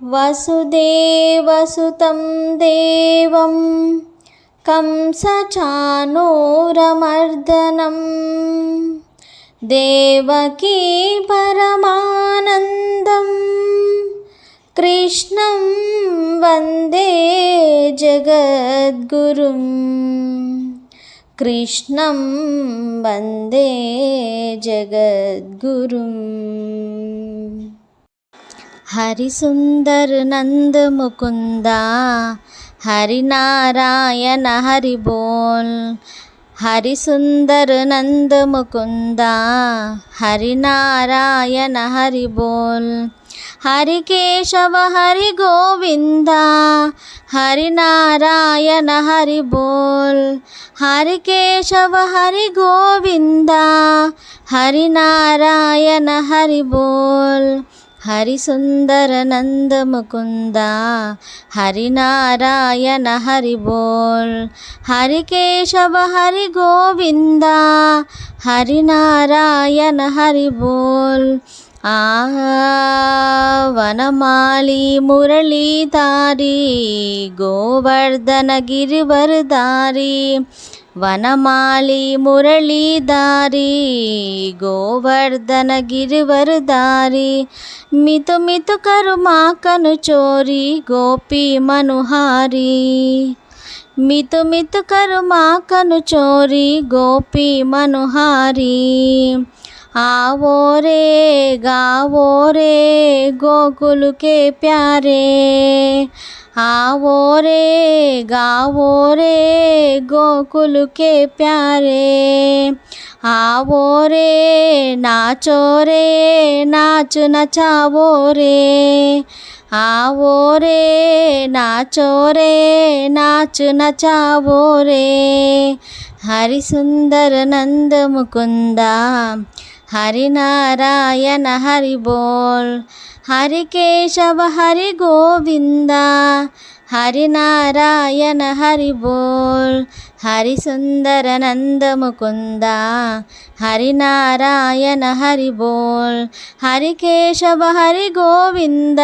వసుదేవసుతం దేవం కంసచానూరమర్దనం దేవకీ పరమానందం కృష్ణం వందే జగద్గురుం కృష్ణం వందే జగద్గురుం. హరిసుందర నంద ముకుంద హరినారాయణ హరి బోల్. హరిసుందర నంద ముకుంద హరినారాయణ హరి బోల్. హరి కేశవ హరి గోవింద హరినారాయణ హరి బోల్. హరి కేశవ హరి గోవింద హరినారాయణ హరి బోల్. హరిసుందర నంద ముకుంద హరినారాయణ హరి బోల్. హరి కేశవ హరి గోవింద హరినారాయణ హరి బోల్. వనమాలి మురళీధారి గోవర్ధన గిరివరధారి. వనమాలి మురళీధారి గోవర్ధన గిరివరధారి. మితు మితు కరుమాకను చోరి గోపీ మనోహారి. మితు మితు కరుమాకను చోరి గోపీ మనోహారి. आवो रे गावो रे गोकुल के प्यारे. आवो रे गावो रे गोकुल के प्यारे. आवो रे नाचो रे नाच नचावो रे. आवो रे नाचो रे नाच नचावो रे. हरिसुंदर नंद मुकुंद हरिनारायण हरि बोल. हरि केशव हरि गोविंद हरिनारायण हरि बोल. हरिसुंदर नंद मुकुंद हरिनारायण हरि बोल. हरि केशव हरि गोविंद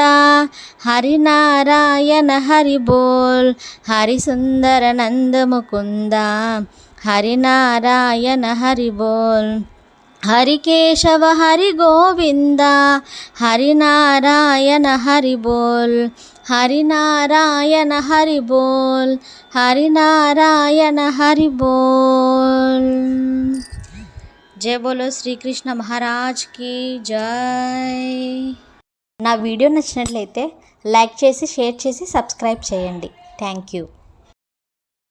हरिनारायण हरि बोल. हरिसुंदर नंद मुकुंद हरिनारायण हरि बोल. हरि केशव हरि गोविंद हरिनारायण हरि बोल. हरिनारायण हरि बोल. हरिनारायण हरि बोल. जय बोलो శ్రీ కృష్ణ మహారాజ్ की జై. నా వీడియో నచ్చినట్లయితే లైక్ చేసి షేర్ చేసి సబ్స్క్రైబ్ చేయండి. Thank you.